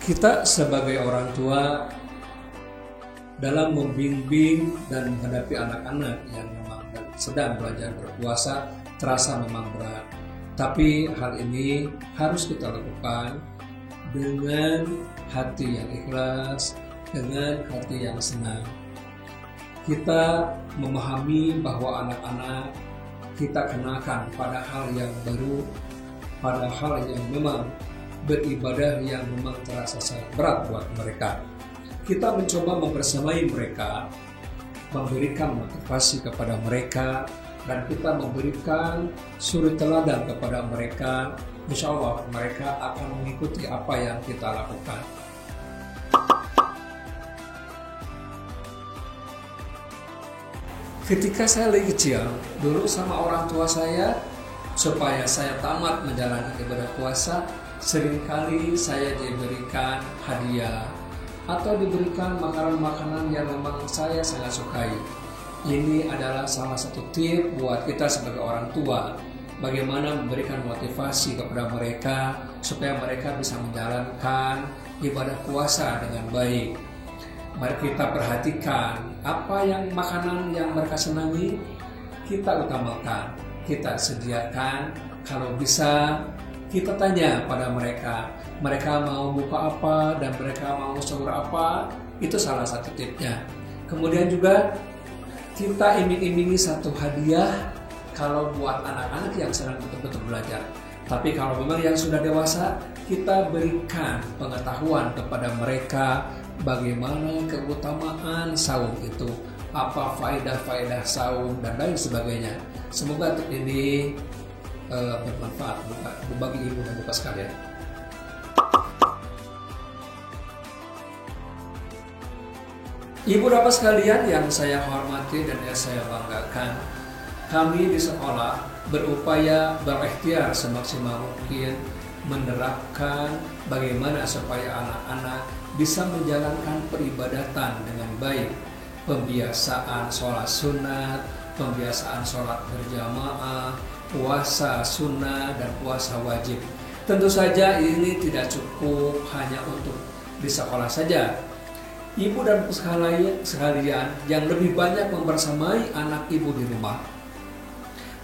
Kita sebagai orang tua dalam membimbing dan menghadapi anak-anak yang memang sedang belajar berpuasa terasa memang berat. Tapi hal ini harus kita lakukan dengan hati yang ikhlas, dengan hati yang senang. Kita memahami bahwa anak-anak kita kenakan pada hal yang baru, pada hal yang memang beribadah yang memang terasa sangat berat buat mereka. Kita mencoba membersamai mereka, memberikan motivasi kepada mereka, dan kita memberikan suri teladan kepada mereka. Insya Allah mereka akan mengikuti apa yang kita lakukan. Ketika saya lagi kecil, dulu sama orang tua saya, supaya saya tamat menjalani ibadah puasa, seringkali saya diberikan hadiah atau diberikan makanan-makanan yang memang saya sangat sukai. Ini adalah salah satu tip buat kita sebagai orang tua, bagaimana memberikan motivasi kepada mereka supaya mereka bisa menjalankan ibadah puasa dengan baik. Mari kita perhatikan apa yang makanan yang mereka senangi, kita utamakan, kita sediakan. Kalau bisa kita tanya pada mereka, mereka mau buka apa dan mereka mau sahur apa, itu salah satu tipnya. Kemudian juga kita iming-imingi satu hadiah kalau buat anak-anak yang sedang betul-betul belajar. Tapi kalau memang yang sudah dewasa, kita berikan pengetahuan kepada mereka bagaimana keutamaan saum itu, apa faedah-faedah saum dan lain sebagainya. Semoga tip ini bermanfaat bagi ibu dan bapak sekalian. Ibu dan bapak sekalian yang saya hormati dan yang saya banggakan, kami di sekolah berupaya berikhtiar semaksimal mungkin menerapkan bagaimana supaya anak-anak bisa menjalankan peribadatan dengan baik, pembiasaan sholat sunat, pembiasaan sholat berjamaah, puasa sunnah dan puasa wajib. Tentu saja ini tidak cukup hanya untuk di sekolah saja. Ibu dan sekalian yang lebih banyak membersamai anak ibu di rumah.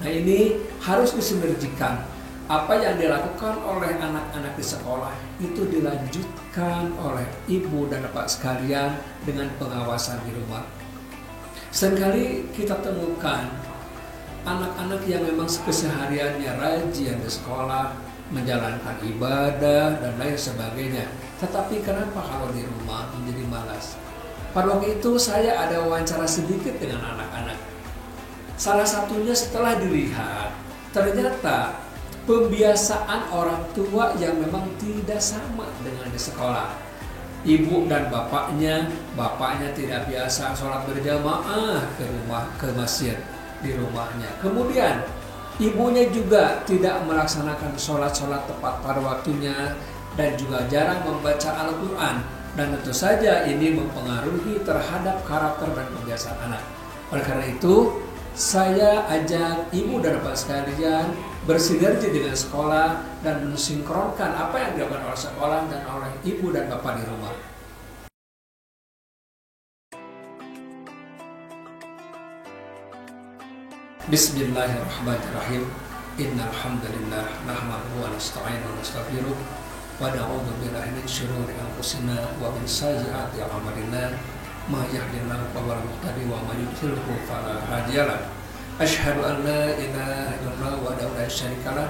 Nah, ini harus disinergikan. Apa yang dilakukan oleh anak-anak di sekolah itu dilanjutkan oleh ibu dan bapak sekalian dengan pengawasan di rumah. Seringkali kita temukan anak-anak yang memang kesehariannya rajin di sekolah, menjalankan ibadah dan lain sebagainya. Tetapi kenapa kalau di rumah menjadi malas? Pada waktu itu saya ada wawancara sedikit dengan anak-anak. Salah satunya setelah dilihat, ternyata pembiasaan orang tua yang memang tidak sama dengan di sekolah. Ibu dan bapaknya tidak biasa sholat berjamaah ke masjid di rumahnya. Kemudian ibunya juga tidak melaksanakan sholat tepat pada waktunya dan juga jarang membaca Al-Quran. Dan tentu saja ini mempengaruhi terhadap karakter dan kebiasaan anak. Oleh karena itu, saya ajak ibu dan bapak sekalian bersinergi dengan sekolah dan mensinkronkan apa yang dilakukan oleh sekolah dan oleh ibu dan bapak di rumah. Bismillahirrahmanirrahim. Innal hamdalillah nahmaduhu wa nasta'inuhu wa nastaghfiruh wa na'udzu billahi min syururi anfusina wa min sayyiati a'malina. Ma yahdihillahu fa huwal muhtadi wa man yudlilhu fala hadiyalah. Asyhadu an la ilaha illallah wahdahu la syarika lah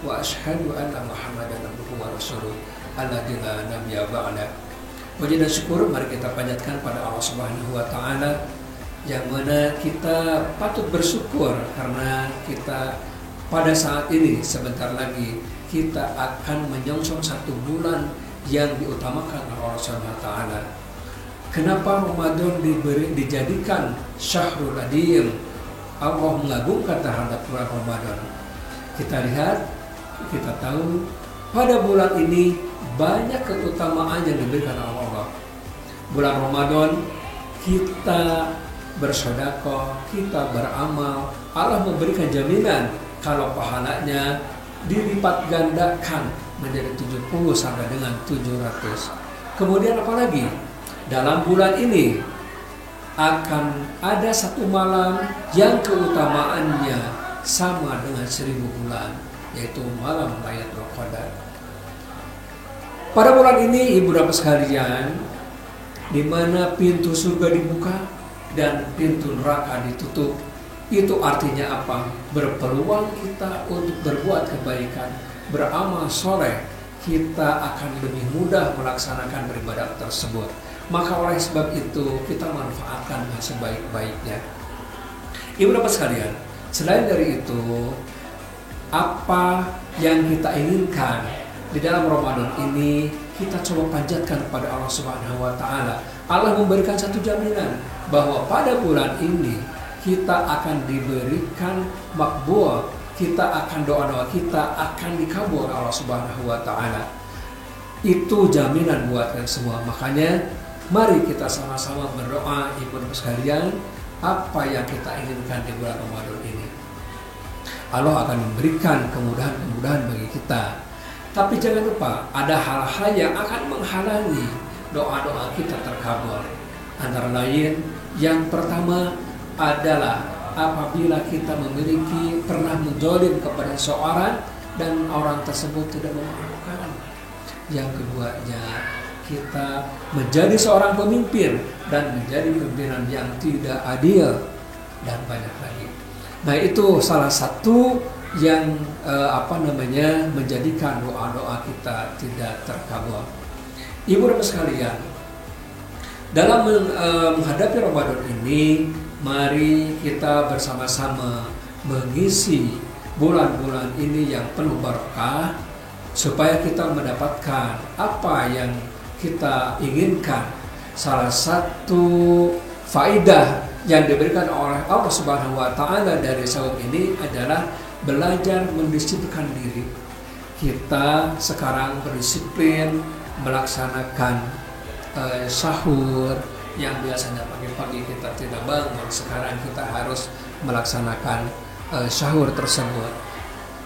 wa asyhadu anna Muhammadan abduhu wa rasuluh alladzi la nabiyya ba'da. Puji dan syukur mari kita panjatkan pada Allah Subhanahu wa taala, yang mana kita patut bersyukur karena kita pada saat ini sebentar lagi kita akan menyongsong satu bulan yang diutamakan oleh Allah Subhanahu wa taala. Kenapa Ramadan dijadikan Syahrul Adil? Allah mengagungkan terhadap bulan Ramadan. Kita lihat, kita tahu pada bulan ini banyak keutamaan yang diberikan oleh Allah. Bulan Ramadan kita bersedekah, kita beramal, Allah memberikan jaminan kalau pahalanya dilipat gandakan menjadi 70 sampai dengan 700. Kemudian apalagi? Dalam bulan ini akan ada satu malam yang keutamaannya sama dengan 1000 bulan, yaitu malam Lailatul Qadar. Pada bulan ini, ibu bapak sekalian, di mana pintu surga dibuka dan pintu neraka ditutup, itu artinya apa? Berpeluang kita untuk berbuat kebaikan, beramal soleh, kita akan lebih mudah melaksanakan beribadah tersebut. Maka oleh sebab itu kita manfaatkan dengan sebaik-baiknya. Ibu bapak sekalian, selain dari itu, apa yang kita inginkan di dalam Ramadan ini, kita coba panjatkan kepada Allah Subhanahu wa Ta'ala. Allah memberikan satu jaminan bahwa pada bulan ini kita akan diberikan makbul, kita akan doa-doa kita akan dikabul Allah Subhanahu wa Ta'ala. Itu jaminan buat kalian semua. Makanya mari kita sama-sama berdoa, ibu bapak sekalian, apa yang kita inginkan di bulan Ramadan ini. Allah akan memberikan kemudahan-kemudahan bagi kita. Tapi jangan lupa, ada hal-hal yang akan menghalangi doa-doa kita terkabul. Antara lain, yang pertama adalah apabila kita pernah menzolim kepada seorang dan orang tersebut tidak memaafkan. Yang keduanya, kita menjadi seorang pemimpin dan menjadi pimpinan yang tidak adil, dan banyak lagi. Nah, itu salah satu yang menjadikan doa-doa kita tidak terkabul. Ibu bapak sekalian, dalam menghadapi Ramadan ini, mari kita bersama-sama mengisi bulan-bulan ini yang penuh barokah, supaya kita mendapatkan apa yang kita inginkan. Salah satu faidah yang diberikan oleh Allah Subhanahu wa Ta'ala dari sahur ini adalah belajar mendisiplinkan diri. Kita sekarang berdisiplin melaksanakan sahur yang biasanya pagi-pagi kita tidak bangun. Sekarang kita harus melaksanakan sahur tersebut.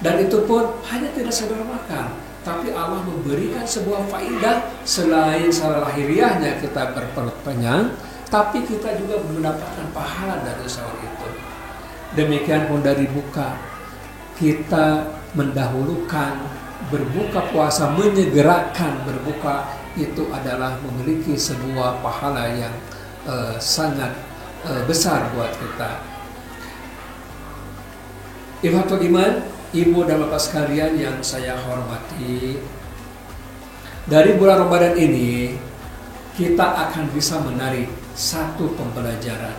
Dan itu pun hanya tidak sekedar makan, tapi Allah memberikan sebuah faidah. Selain secara lahiriahnya kita berperut kenyang, tapi kita juga mendapatkan pahala dari sahur itu. Demikian pun dari buka, kita mendahulukan berbuka puasa, menyegerakan berbuka, itu adalah memiliki sebuah pahala yang sangat besar buat kita. Ikhwatul iman, ibu dan bapak sekalian yang saya hormati, dari bulan Ramadan ini kita akan bisa menarik satu pembelajaran,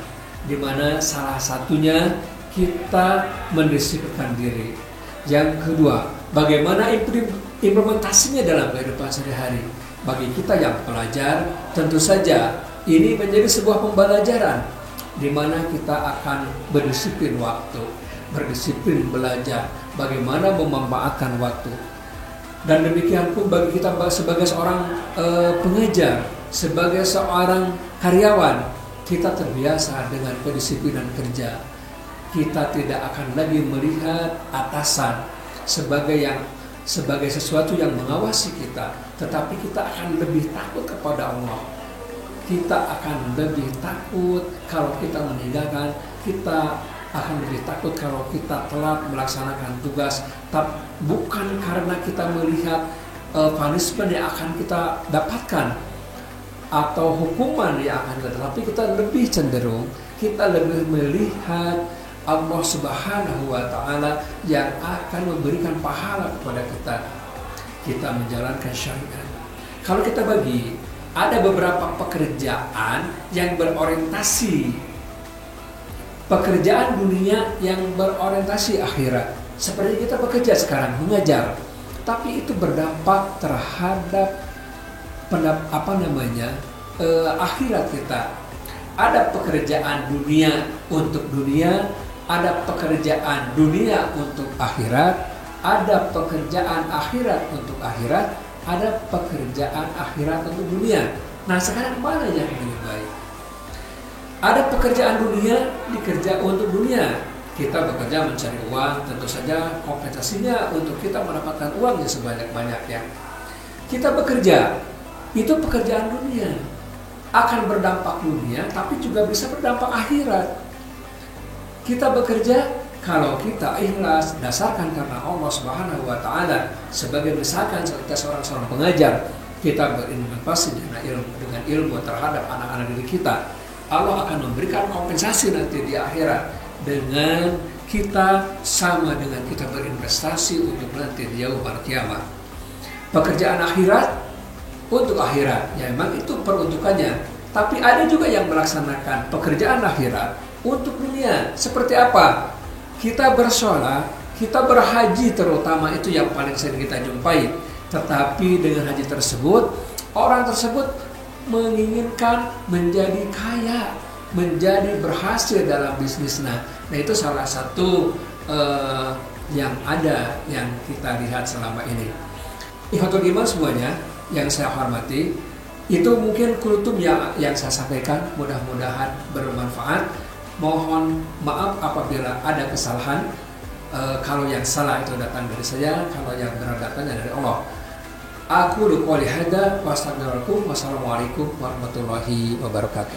di mana salah satunya kita mendisiplinkan diri. Yang kedua, bagaimana implementasinya dalam kehidupan sehari-hari. Bagi kita yang pelajar, tentu saja ini menjadi sebuah pembelajaran, di mana kita akan berdisiplin waktu, berdisiplin belajar, bagaimana memanfaatkan waktu. Dan demikian pun bagi kita sebagai seorang pengajar, sebagai seorang karyawan, kita terbiasa dengan kedisiplinan kerja. Kita tidak akan lagi melihat atasan sebagai sesuatu yang mengawasi kita, tetapi kita akan lebih takut kepada Allah. Kita akan lebih takut kalau kita meninggalkan, kita akan lebih takut kalau kita telat melaksanakan tugas. Tapi bukan karena kita melihat punishment yang akan kita dapatkan atau hukuman yang akan kita, tapi kita lebih cenderung, kita lebih melihat Allah Subhanahu wa Ta'ala yang akan memberikan pahala kepada kita. Kita menjalankan syariat. Kalau kita bagi, ada beberapa pekerjaan yang berorientasi pekerjaan dunia yang berorientasi akhirat. Seperti kita bekerja sekarang, mengajar, tapi itu berdampak terhadap akhirat kita. Ada pekerjaan dunia untuk dunia, ada pekerjaan dunia untuk akhirat, ada pekerjaan akhirat untuk akhirat, ada pekerjaan akhirat untuk dunia. Nah, sekarang mana yang lebih baik? Ada pekerjaan dunia dikerja untuk dunia. Kita bekerja mencari uang, tentu saja kompensasinya untuk kita mendapatkan uang yang sebanyak-banyaknya. Kita bekerja Itu pekerjaan dunia. Akan berdampak dunia, tapi juga bisa berdampak akhirat. Kita bekerja, kalau kita ikhlas, dasarkan karena Allah Subhanahu wa Ta'ala. Sebagai misalkan kita seorang pengajar, kita berinovasi dengan ilmu terhadap anak-anak didik kita, Allah akan memberikan kompensasi nanti di akhirat dengan kita sama dengan kita berinvestasi untuk nanti di yaumul kiamah. Pekerjaan akhirat untuk akhirat, ya memang itu peruntukannya. Tapi ada juga yang melaksanakan pekerjaan akhirat untuk dunia. Seperti apa? Kita bersolat, kita berhaji terutama, itu yang paling sering kita jumpai. Tetapi dengan haji tersebut, orang tersebut menginginkan menjadi kaya, menjadi berhasil dalam bisnisnya. Nah itu salah satu yang ada yang kita lihat selama ini. Ikhwatul iman semuanya yang saya hormati, itu mungkin kultum yang saya sampaikan, mudah-mudahan bermanfaat. Mohon maaf apabila ada kesalahan. Kalau yang salah itu datang dari saya, kalau yang benar datangnya dari Allah. Aku qouli hadza wa astagfirullahaladzim. Wassalamualaikum warahmatullahi wabarakatuh.